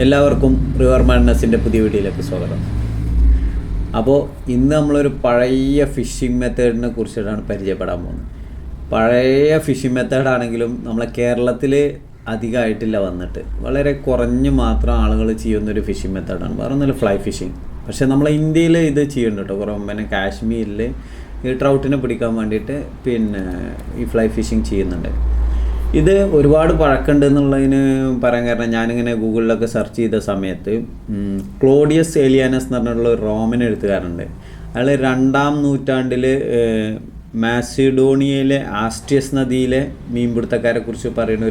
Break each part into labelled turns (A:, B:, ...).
A: എല്ലാവർക്കും റിവർ മാഡ്നസിൻ്റെ പുതിയ വീഡിയോയിലേക്ക് സ്വാഗതം. അപ്പോൾ ഇന്ന് നമ്മളൊരു പഴയ ഫിഷിംഗ് മെത്തേഡിനെ കുറിച്ചിട്ടാണ് പരിചയപ്പെടാൻ പോകുന്നത്. പഴയ ഫിഷിംഗ് മെത്തേഡാണെങ്കിലും നമ്മളെ കേരളത്തിൽ അധികമായിട്ടില്ല വന്നിട്ട്, വളരെ കുറഞ്ഞ് മാത്രം ആളുകൾ ചെയ്യുന്നൊരു ഫിഷിംഗ് മെത്തേഡാണ്. വേറെ ഒന്നുമില്ല, ഫ്ലൈ ഫിഷിംഗ്. പക്ഷേ നമ്മളെ ഇന്ത്യയിൽ ഇത് ചെയ്യുന്നുണ്ട് കേട്ടോ. കുറേ മുമ്പേ കാശ്മീരിൽ ഈ ട്രൗട്ടിനെ പിടിക്കാൻ വേണ്ടിയിട്ട് ഈ ഫ്ലൈ ഫിഷിംഗ് ചെയ്യുന്നുണ്ട്. ഇത് ഒരുപാട് പഴക്കമുണ്ട് എന്നുള്ളതിന് പറയാൻ കാരണം, ഞാനിങ്ങനെ ഗൂഗിളിലൊക്കെ സെർച്ച് ചെയ്ത സമയത്ത് ക്ലോഡിയസ് ഏലിയാനസ് എന്ന് പറഞ്ഞിട്ടുള്ള ഒരു റോമൻ എഴുത്തുകാരുണ്ട്. അയാൾ 2-ാം നൂറ്റാണ്ടിൽ മാസിഡോണിയയിലെ ആസ്ട്രിയസ് നദിയിലെ മീൻപിടുത്തക്കാരെ കുറിച്ച് പറയുന്ന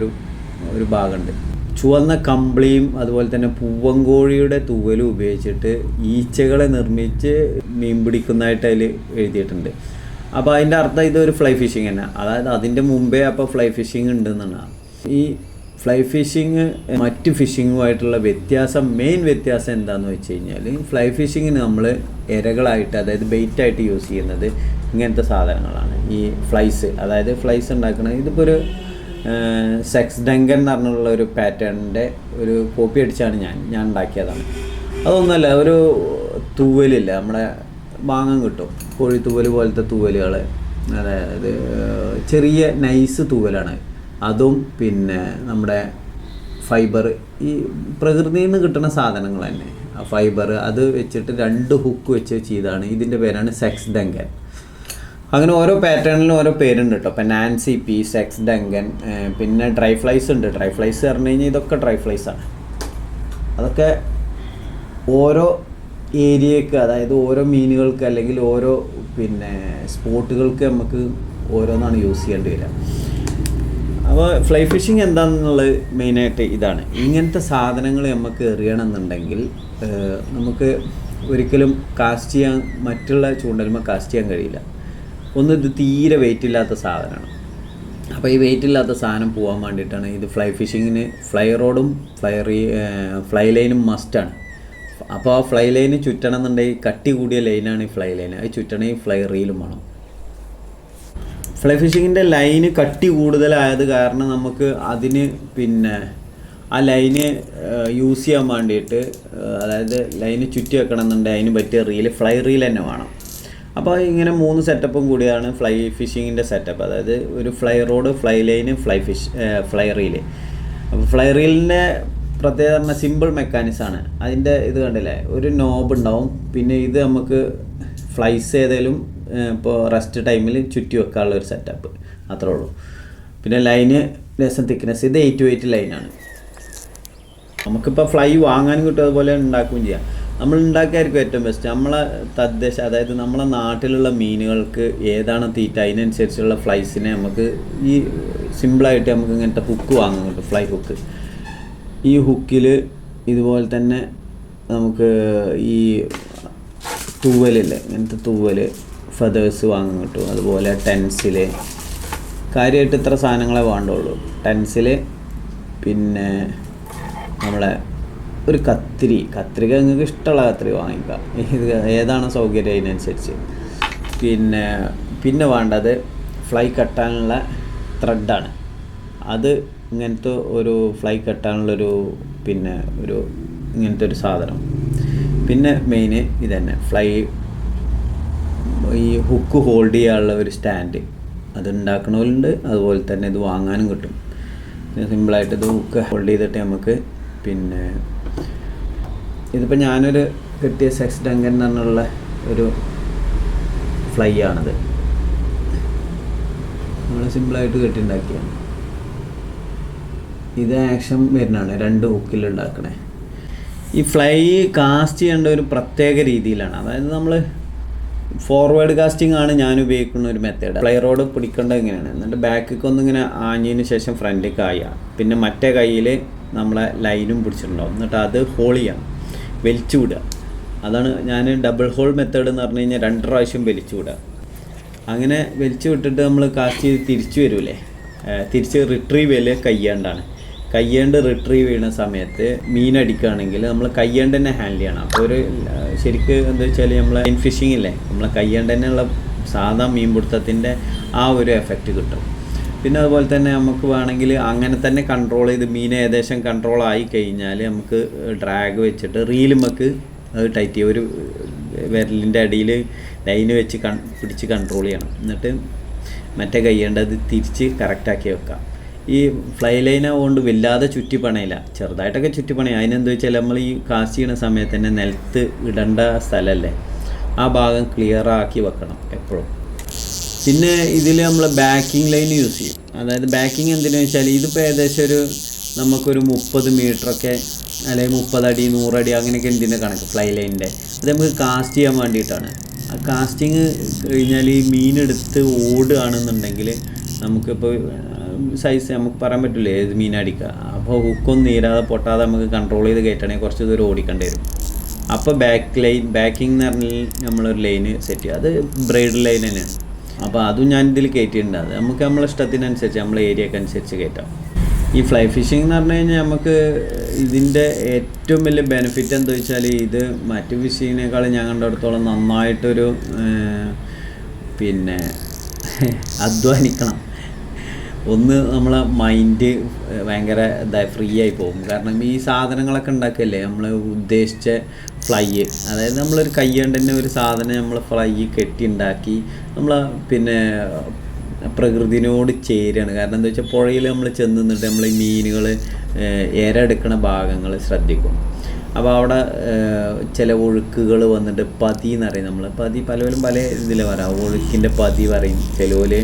A: ഒരു ഭാഗമുണ്ട്. ചുവന്ന കമ്പിളിയും അതുപോലെ തന്നെ പൂവങ്കോഴിയുടെ തൂവലും ഉപയോഗിച്ചിട്ട് ഈച്ചകളെ നിർമ്മിച്ച് മീൻ പിടിക്കുന്നതായിട്ട് അതിൽ എഴുതിയിട്ടുണ്ട്. അപ്പോൾ അതിൻ്റെ അർത്ഥം ഇതൊരു ഫ്ലൈ ഫിഷിംഗ് തന്നെ. അതായത് അതിൻ്റെ മുമ്പേ അപ്പോൾ ഫ്ലൈ ഫിഷിംഗ് ഉണ്ടെന്നാണ്. ഈ ഫ്ലൈ ഫിഷിങ് മറ്റ് ഫിഷിങ്ങുമായിട്ടുള്ള മെയിൻ വ്യത്യാസം എന്താണെന്ന് വെച്ച് കഴിഞ്ഞാൽ, ഫ്ലൈ ഫിഷിങ്ങിന് നമ്മൾ ഇരകളായിട്ട്, അതായത് ബെയ്റ്റായിട്ട് യൂസ് ചെയ്യുന്നത് ഇങ്ങനത്തെ സാധനങ്ങളാണ്. ഈ ഫ്ലൈസ്, അതായത് ഫ്ലൈസ് ഉണ്ടാക്കുന്നത്, ഇതിപ്പോൾ ഒരു സെക്സ് ഡങ്കൻ എന്ന് പറഞ്ഞുള്ള ഒരു പാറ്റേണിൻ്റെ ഒരു കോപ്പി അടിച്ചാണ് ഞാൻ ഉണ്ടാക്കിയതാണ്. അതൊന്നുമല്ല, ഒരു തൂവലില്ല, നമ്മുടെ വാങ്ങാൻ കിട്ടും, കോഴിത്തൂവൽ പോലത്തെ തൂവലുകൾ. അതായത് ചെറിയ നൈസ് തൂവലാണ്. അതും നമ്മുടെ ഫൈബർ, ഈ പ്രകൃതിയിൽ നിന്ന് കിട്ടുന്ന സാധനങ്ങൾ തന്നെ, ആ ഫൈബർ അത് വെച്ചിട്ട് 2 ഹുക്ക് വെച്ച് ചെയ്താണ്. ഇതിൻ്റെ പേരാണ് സെക്സ് ഡങ്കൻ. അങ്ങനെ ഓരോ പാറ്റേണിലും ഓരോ പേരുണ്ട് കേട്ടോ. ഇപ്പം നാൻസി പി, സെക്സ് ഡങ്കൻ, പിന്നെ ഡ്രൈ ഫ്ലൈസ് ഉണ്ട്. ഡ്രൈ ഫ്ലൈസ് പറഞ്ഞു കഴിഞ്ഞാൽ ഇതൊക്കെ ഡ്രൈ ഫ്ലൈസാണ്. അതൊക്കെ ഓരോ ഏരിയക്ക്, അതായത് ഓരോ മീനുകൾക്ക് അല്ലെങ്കിൽ ഓരോ സ്പോട്ടുകൾക്ക് നമുക്ക് ഓരോന്നാണ് യൂസ് ചെയ്യേണ്ടി വരിക. അപ്പോൾ ഫ്ലൈ ഫിഷിംഗ് എന്താണെന്നുള്ളത് മെയിനായിട്ട് ഇതാണ്. ഇങ്ങനത്തെ സാധനങ്ങൾ നമുക്ക് എറിയണമെന്നുണ്ടെങ്കിൽ നമുക്ക് ഒരിക്കലും കാസ്റ്റ് ചെയ്യാൻ, മറ്റുള്ള ചൂണ്ടലുമ്പോൾ കാസ്റ്റ് ചെയ്യാൻ കഴിയില്ല. ഇത് തീരെ വെയിറ്റ് ഇല്ലാത്ത സാധനമാണ്. അപ്പോൾ ഈ വെയിറ്റ് ഇല്ലാത്ത സാധനം പോകാൻ വേണ്ടിയിട്ടാണ് ഇത് ഫ്ലൈ ഫിഷിങ്ങിന് ഫ്ലൈ റോഡും ഫ്ലൈ ലൈനും മസ്റ്റാണ്. അപ്പോൾ ആ ഫ്ലൈ ലൈന് ചുറ്റണം എന്നുണ്ടെങ്കിൽ കട്ടി കൂടിയ ലൈനാണ് ഈ ഫ്ലൈ ലൈൻ. അത് ചുറ്റണമെങ്കിൽ ഫ്ലൈ റീലും വേണം. ഫ്ലൈ ഫിഷിങ്ങിൻ്റെ ലൈന് കട്ടി കൂടുതലായത് കാരണം നമുക്ക് അതിന് ആ ലൈന് യൂസ് ചെയ്യാൻ വേണ്ടിയിട്ട്, അതായത് ലൈന് ചുറ്റി വെക്കണം എന്നുണ്ടെങ്കിൽ അതിന് പറ്റിയ ഫ്ലൈ റീൽ തന്നെ വേണം. അപ്പോൾ ഇങ്ങനെ 3 സെറ്റപ്പും കൂടിയാണ് ഫ്ലൈ ഫിഷിങ്ങിൻ്റെ സെറ്റപ്പ്. അതായത് ഒരു fly road, fly line, fly reel. അപ്പോൾ ഫ്ലൈ റീലിൻ്റെ പ്രത്യേകത പറഞ്ഞാൽ സിമ്പിൾ മെക്കാനിസമാണ്. അതിൻ്റെ ഇത് കണ്ടില്ലേ, ഒരു നോബ് ഉണ്ടാവും. പിന്നെ ഇത് നമുക്ക് ഫ്ലൈസ് ഏതെങ്കിലും ഇപ്പോൾ റെസ്റ്റ് ടൈമിൽ ചുറ്റി വെക്കാനുള്ള ഒരു സെറ്റപ്പ്, അത്രേ ഉള്ളൂ. പിന്നെ ലൈന് ലേശം തിക്നെസ്, ഇത് 8-8 ലൈനാണ്. നമുക്കിപ്പോൾ ഫ്ലൈ വാങ്ങാനും കിട്ടും, അതുപോലെ ഉണ്ടാക്കുകയും ചെയ്യാം. നമ്മൾ ഉണ്ടാക്കിയായിരിക്കും ഏറ്റവും ബെസ്റ്റ്. നമ്മളെ അതായത് നമ്മളെ നാട്ടിലുള്ള മീനുകൾക്ക് ഏതാണ് തീറ്റ, അതിനനുസരിച്ചുള്ള ഫ്ലൈസിനെ നമുക്ക് ഈ സിമ്പിളായിട്ട് നമുക്ക് ഇങ്ങനത്തെ ഹുക്ക് വാങ്ങാൻ കിട്ടും, ഫ്ലൈ ഹുക്ക്. ഈ ഹുക്കിൽ ഇതുപോലെ തന്നെ നമുക്ക് ഈ തൂവലില്ലേ, ഇങ്ങനത്തെ തൂവൽ, ഫെതേഴ്സ് വാങ്ങാൻ കിട്ടും. അതുപോലെ ടെൻസിൽ, കാര്യമായിട്ട് ഇത്ര സാധനങ്ങളെ വേണ്ടുള്ളൂ. ടെൻസിൽ, പിന്നെ നമ്മളെ ഒരു കത്രിക നിങ്ങൾക്ക് ഇഷ്ടമുള്ള കത്രിക വാങ്ങിക്കാം. ഇത് ഏതാണ് സൗകര്യം അതിനനുസരിച്ച്. പിന്നെ വേണ്ടത് ഫ്ലൈ കെട്ടാനുള്ള ത്രെഡാണ്. അത് ഇങ്ങനത്തെ ഒരു ഫ്ലൈ കെട്ടാനുള്ളൊരു ഇങ്ങനത്തെ ഒരു സാധനം. പിന്നെ മെയിന് ഇതന്നെ, ഈ ഹുക്ക് ഹോൾഡ് ചെയ്യാനുള്ള ഒരു സ്റ്റാൻഡ്. അത് ഉണ്ടാക്കണവരുണ്ട്, അതുപോലെ തന്നെ ഇത് വാങ്ങാനും കിട്ടും. പിന്നെ സിമ്പിളായിട്ട് ഇത് ഹുക്ക് ഹോൾഡ് ചെയ്തിട്ട് നമുക്ക് ഇതിപ്പോൾ ഞാനൊരു കിട്ടിയ സെക്സ് ഡങ്കൻ എന്ന് പറഞ്ഞുള്ള ഒരു ഫ്ലൈ ആണത്. നമ്മൾ സിമ്പിളായിട്ട് കെട്ടിണ്ടാക്കിയാണ്. ഇത് ആക്ഷൻ വരുന്നതാണ്, 2 ഹുക്കിൽ ഉണ്ടാക്കണേ. ഈ ഫ്ലൈ കാസ്റ്റ് ചെയ്യേണ്ട ഒരു പ്രത്യേക രീതിയിലാണ്. അതായത് നമ്മൾ ഫോർവേഡ് കാസ്റ്റിംഗ് ആണ് ഞാൻ ഉപയോഗിക്കുന്ന ഒരു മെത്തേഡ്. ഫ്ലൈ റോഡ് പിടിക്കേണ്ടത് ഇങ്ങനെയാണ്. എന്നിട്ട് ബാക്കിലേക്ക് ഒന്നിങ്ങനെ ആഞ്ഞതിന് ശേഷം ഫ്രണ്ടിലേക്ക് ആയുക. പിന്നെ മറ്റേ കയ്യിൽ നമ്മളെ ലൈനും പിടിച്ചിട്ടുണ്ടാവും. എന്നിട്ട് അത് ഹോൾ ചെയ്യാം, വലിച്ചു വിടുക. അതാണ് ഞാൻ ഡബിൾ ഹോൾ മെത്തേഡ് എന്ന് പറഞ്ഞു കഴിഞ്ഞാൽ 2 പ്രാവശ്യം വലിച്ചു വിടുക. അങ്ങനെ വലിച്ചു വിട്ടിട്ട് നമ്മൾ കാസ്റ്റ് ചെയ്ത് തിരിച്ചു വരില്ലേ, തിരിച്ച് റിട്രീവ് ചെയ്യൽ കയ്യേണ്ട് റിട്രീവ് ചെയ്യുന്ന സമയത്ത് മീനടിക്കുകയാണെങ്കിൽ നമ്മൾ കയ്യേണ്ട് തന്നെ ഹാൻഡിൽ ചെയ്യണം. അപ്പോൾ ശരിക്ക് എന്താ വെച്ചാൽ നമ്മൾ ലൈൻ ഫിഷിംഗ് ഇല്ലേ, നമ്മളെ കയ്യേണ്ട് തന്നെയുള്ള സാധാ മീൻപിടുത്തത്തിൻ്റെ ആ ഒരു എഫക്റ്റ് കിട്ടും. പിന്നെ അതുപോലെ തന്നെ നമുക്ക് വേണമെങ്കിൽ അങ്ങനെ തന്നെ കൺട്രോൾ ചെയ്ത് മീൻ ഏകദേശം കൺട്രോൾ ആയി കഴിഞ്ഞാൽ നമുക്ക് ഡ്രാഗ് വെച്ചിട്ട് റീലുമക്ക് അത് ടൈറ്റ് ചെയ്യുക. ഒരു വിരലിൻ്റെ അടിയിൽ ലൈന് വെച്ച് പിടിച്ച് കൺട്രോൾ ചെയ്യണം. എന്നിട്ട് മറ്റേ കൈയ്യേണ്ടത് തിരിച്ച് കറക്റ്റാക്കി വെക്കാം. ഈ ഫ്ലൈ ലൈൻ ആവുകൊണ്ട് വല്ലാതെ ചുറ്റിപ്പണയില്ല, ചെറുതായിട്ടൊക്കെ ചുറ്റിപ്പണയും. അതിനെന്താ വെച്ചാൽ നമ്മൾ ഈ കാസ്റ്റ് ചെയ്യുന്ന സമയത്ത് തന്നെ നിലത്ത് ഇടേണ്ട സ്ഥലമല്ലേ, ആ ഭാഗം ക്ലിയറാക്കി വെക്കണം എപ്പോഴും. പിന്നെ ഇതിൽ നമ്മൾ ബാക്കിംഗ് ലൈൻ യൂസ് ചെയ്യും. അതായത് ബാക്കിംഗ് എന്തിനാ വെച്ചാൽ ഇതിപ്പോൾ ഏകദേശം നമുക്കൊരു 30 മീറ്ററൊക്കെ അല്ലെങ്കിൽ 30 അടി 100 അടി അങ്ങനെയൊക്കെ എന്തിൻ്റെ കണക്ക് ഫ്ലൈ ലൈനിൻ്റെ അത് നമുക്ക് കാസ്റ്റ് ചെയ്യാൻ വേണ്ടിയിട്ടാണ്. ആ കാസ്റ്റിങ് കഴിഞ്ഞാൽ ഈ മീനെടുത്ത് ഓടുകയാണെന്നുണ്ടെങ്കിൽ നമുക്കിപ്പോൾ സൈസ് നമുക്ക് പറയാൻ പറ്റില്ല ഏത് മീനടിക്കുക. അപ്പോൾ ഹുക്കൊന്നും നീരാതെ പൊട്ടാതെ നമുക്ക് കൺട്രോൾ ചെയ്ത് കയറ്റണമെങ്കിൽ കുറച്ച് ദൂരം ഓടിക്കേണ്ടി വരും. അപ്പോൾ ബാക്കിംഗ് എന്ന് പറഞ്ഞാൽ നമ്മളൊരു ലൈന് സെറ്റ് ചെയ്യുക. അത് ബ്രൈഡ് ലൈൻ തന്നെയാണ്. അപ്പോൾ അതും ഞാൻ ഇതിൽ കയറ്റിയിട്ടുണ്ട്. അത് നമുക്ക് നമ്മളെ ഇഷ്ടത്തിനനുസരിച്ച് നമ്മളെ ഏരിയക്ക് അനുസരിച്ച് കയറ്റാം. ഈ ഫ്ലൈ ഫിഷിംഗ് എന്ന് പറഞ്ഞു കഴിഞ്ഞാൽ നമുക്ക് ഇതിൻ്റെ ഏറ്റവും വലിയ ബെനിഫിറ്റ് എന്താ വെച്ചാൽ ഇത് മറ്റു ഫിഷിങ്ങിനേക്കാളും ഞാൻ കണ്ടിടത്തോളം നന്നായിട്ടൊരു പിന്നെ അധ്വാനിക്കണം. ഒന്ന് നമ്മളെ മൈൻഡ് ഭയങ്കര ഫ്രീ ആയി പോകും. കാരണം ഈ സാധനങ്ങളൊക്കെ ഉണ്ടാക്കിയല്ലേ നമ്മൾ ഉദ്ദേശിച്ച ഫ്ലൈ, അതായത് നമ്മളൊരു കൈ കൊണ്ട് തന്നെ ഒരു സാധനം നമ്മൾ ഫ്ലൈ കെട്ടി ഉണ്ടാക്കി നമ്മൾ പിന്നെ പ്രകൃതിനോട് ചേരുകയാണ്. കാരണം എന്താ വെച്ചാൽ പുഴയിൽ നമ്മൾ ചെന്ന് നിന്നിട്ട് നമ്മൾ ഈ മീനുകൾ ഇരയെടുക്കുന്ന ഭാഗങ്ങൾ ശ്രദ്ധിക്കും. അപ്പോൾ അവിടെ ചില ഒഴുക്കുകൾ വന്നിട്ട് പതി എന്ന് പറയും. നമ്മൾ പതി പലരും പല ഇതിൽ പറയാം. ഒഴുക്കിൻ്റെ പതി പറയും. ചിലവർ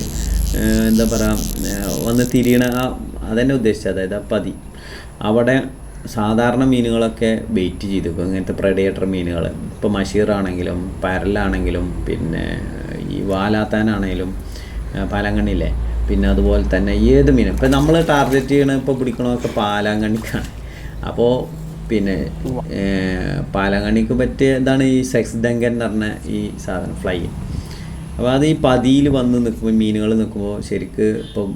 A: എന്താ പറയുക വന്ന് തിരിയണ അതന്നെ ഉദ്ദേശിച്ചത്. അതായത് ആ പതി അവിടെ സാധാരണ മീനുകളൊക്കെ വെയിറ്റ് ചെയ്തിരിക്കും. ഇങ്ങനത്തെ പ്രഡേറ്റർ മീനുകൾ ഇപ്പോൾ മഷീറാണെങ്കിലും പരലാണെങ്കിലും പിന്നെ ഈ വാലാത്താനാണെങ്കിലും പാലാങ്കണ്ണിയില്ലേ, പിന്നെ അതുപോലെ തന്നെ ഏത് മീനും ഇപ്പോൾ നമ്മൾ ടാർഗറ്റ് ചെയ്യണ ഇപ്പോൾ പിടിക്കണമൊക്കെ പാലാങ്കണ്ണിക്കാണ്. അപ്പോൾ പിന്നെ പാലാങ്കണ്ണിക്ക് പറ്റിയ ഇതാണ് ഈ സെക്സ് ഡങ്കൻ എന്ന് പറഞ്ഞ ഈ സാധനം ഫ്ലൈ. അപ്പോൾ അത് ഈ പതിയിൽ വന്ന് നിൽക്കുമ്പോൾ മീനുകൾ നിൽക്കുമ്പോൾ ശരിക്ക് ഇപ്പം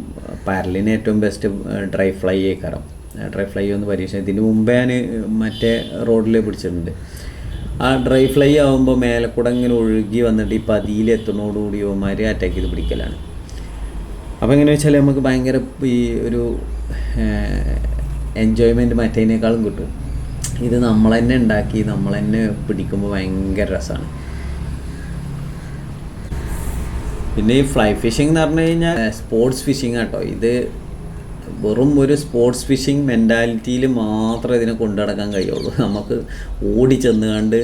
A: പരലിന് ഏറ്റവും ബെസ്റ്റ് ഡ്രൈ ഫ്ലൈ ആയിക്കാരം. ഡ്രൈ ഫ്ലൈ ഒന്ന് പരീക്ഷ ഇതിന് മുമ്പേ ഞാൻ മറ്റേ റോഡിൽ പിടിച്ചിട്ടുണ്ട്. ആ ഡ്രൈ ഫ്ലൈ ആകുമ്പോൾ മേലക്കൂടെ ഇങ്ങനെ ഒഴുകി വന്നിട്ട് ഈ പതിയിൽ എത്തുന്നതോടുകൂടി ഓമാർ അറ്റാക്ക് ചെയ്ത് പിടിക്കലാണ്. അപ്പോൾ എങ്ങനെ വെച്ചാൽ നമുക്ക് ഭയങ്കര ഈ ഒരു എൻജോയ്മെൻറ്റ് മറ്റേതിനേക്കാളും കിട്ടും. ഇത് നമ്മൾ തന്നെ ഉണ്ടാക്കി നമ്മൾ തന്നെ പിടിക്കുമ്പോൾ ഭയങ്കര രസമാണ്. പിന്നെ ഈ ഫ്ലൈ ഫിഷിംഗ് എന്ന് പറഞ്ഞു കഴിഞ്ഞാൽ സ്പോർട്സ് ഫിഷിംഗ് കേട്ടോ. ഇത് വെറും ഒരു സ്പോർട്സ് ഫിഷിംഗ് മെൻറ്റാലിറ്റിയിൽ മാത്രമേ ഇതിനെ കൊണ്ടുനടക്കാൻ കഴിയുള്ളൂ. നമുക്ക് ഓടി ചെന്ന് കണ്ട്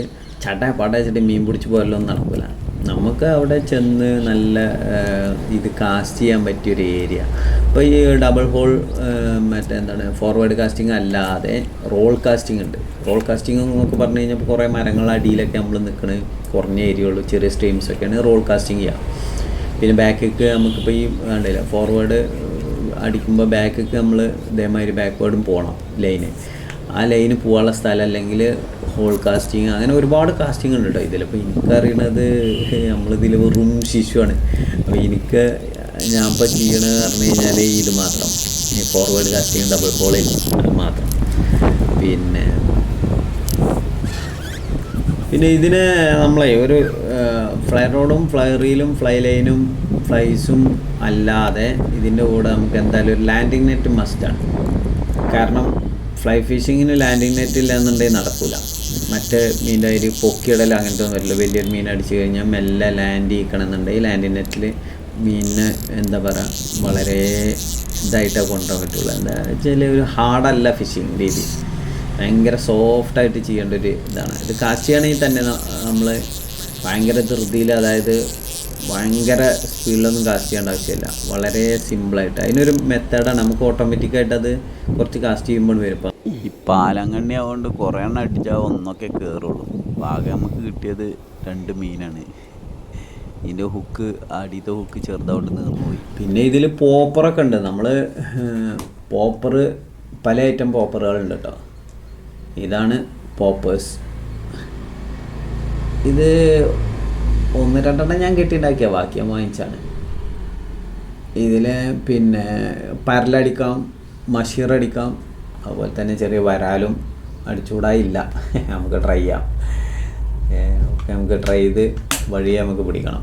A: ചട്ടപ്പാടച്ചിട്ട് മീൻ പിടിച്ച് പോരലൊന്നും നടക്കില്ല. നമുക്ക് അവിടെ ചെന്ന് നല്ല ഇത് കാസ്റ്റ് ചെയ്യാൻ പറ്റിയൊരു ഏരിയ. ഇപ്പോൾ ഈ ഡബിൾ ഹോൾ എന്താണ് ഫോർവേഡ് കാസ്റ്റിംഗ് അല്ലാതെ റോൾ കാസ്റ്റിംഗ് ഉണ്ട്. റോൾ കാസ്റ്റിംഗ് എന്നൊക്കെ പറഞ്ഞു കഴിഞ്ഞാൽ കുറേ മരങ്ങളുടെ അടിയിലൊക്കെ നമ്മൾ നിൽക്കുന്നത് കുറഞ്ഞ ഏരിയയുള്ളൂ, ചെറിയ സ്ട്രീംസൊക്കെയാണ് റോൾ കാസ്റ്റിംഗ് ചെയ്യുക. പിന്നെ ബാക്കിക്ക് നമുക്കിപ്പോൾ ഈ വേണ്ടില്ല ഫോർവേഡ് അടിക്കുമ്പോൾ ബാക്കിക്ക് നമ്മൾ ഇതേമാതിരി ബാക്ക്വേർഡും പോകണം ലൈന്. ആ ലൈന് പോകാനുള്ള സ്ഥലം അല്ലെങ്കിൽ ഹോൾ കാസ്റ്റിങ് അങ്ങനെ ഒരുപാട് കാസ്റ്റിംഗ് ഉണ്ട് കേട്ടോ ഇതിൽ. അപ്പോൾ എനിക്കറിയണത് നമ്മളിതിൽ വെറും ശിശുവാണ്. അപ്പോൾ ഞാൻ ഇപ്പോൾ ചെയ്യണമെന്ന് പറഞ്ഞു കഴിഞ്ഞാൽ ഇത് മാത്രം, ഈ ഫോർവേഡ് കാസ്റ്റിങ് ഡബിൾ ഹോളിൽ അത് മാത്രം. പിന്നെ ഇതിന് നമ്മളെ ഒരു ഫ്ലൈ റോഡും ഫ്ലൈ റീലും ഫ്ലൈ ലൈനും ഫ്ലൈസും അല്ലാതെ ഇതിൻ്റെ കൂടെ നമുക്ക് എന്തായാലും ഒരു ലാൻഡിങ് നെറ്റ് മസ്റ്റാണ്. കാരണം ഫ്ലൈ ഫിഷിങ്ങിന് ലാൻഡിങ് നെറ്റ് ഇല്ല എന്നുണ്ടെങ്കിൽ നടക്കില്ല. മറ്റേ മീൻ്റെ ഒരു പൊക്കിയിടൽ അങ്ങനത്തെ ഒന്നും വരില്ല. വലിയൊരു മീൻ അടിച്ചു കഴിഞ്ഞാൽ മെല്ലെ ലാൻഡ് ചെയ്യിക്കണമെന്നുണ്ടെങ്കിൽ ലാൻഡിങ് നെറ്റിൽ മീനിന് എന്താ പറയുക വളരെ ഇതായിട്ടേ കൊണ്ടുപോകാൻ പറ്റുള്ളൂ. എന്താ വെച്ചാൽ ഒരു ഹാർഡല്ല ഫിഷിങ് രീതി, ഭയങ്കര സോഫ്റ്റായിട്ട് ചെയ്യേണ്ട ഒരു ഇതാണ്. ഇത് കാസ്റ്റ് ചെയ്യണമെങ്കിൽ തന്നെ നമ്മൾ ഭയങ്കര ധൃതിയിൽ, അതായത് ഭയങ്കര സ്പീഡിലൊന്നും കാസ്റ്റ് ചെയ്യേണ്ട ആവശ്യമില്ല. വളരെ സിമ്പിളായിട്ട് അതിനൊരു മെത്തേഡാണ്. നമുക്ക് ഓട്ടോമാറ്റിക്കായിട്ട് അത് കുറച്ച് കാസ്റ്റ് ചെയ്യുമ്പോൾ വരും. ഇപ്പം ഈ പാലങ്കണ്ണി ആവുകൊണ്ട് കുറേ എണ്ണം അടിച്ചാൽ ഒന്നൊക്കെ കയറുള്ളൂ. ആകെ നമുക്ക് കിട്ടിയത് 2 മീനാണ്. ഇതിൻ്റെ ഹുക്ക് അടിയത്തെ ഹുക്ക് ചെറുതായിട്ട് നീർന്നു പോയി. പിന്നെ ഇതിൽ പോപ്പറൊക്കെ ഉണ്ട്. നമ്മൾ പോപ്പർ പല ഐറ്റം പോപ്പറുകളുണ്ട് കേട്ടോ. ഇതാണ് പോപ്പേഴ്സ്. ഇത് 1-2 ഞാൻ കെട്ടിയുണ്ടാക്കിയ ബാക്കി വാങ്ങിച്ചാണ്. ഇതിൽ പിന്നെ പരലടിക്കാം, മഷീറടിക്കാം, അതുപോലെ തന്നെ ചെറിയ വരാലും അടിച്ചുകൂടായില്ല. നമുക്ക് ട്രൈ ചെയ്യാം. നമുക്ക് ട്രൈ ചെയ്ത് വഴിയെ നമുക്ക് പിടിക്കണം.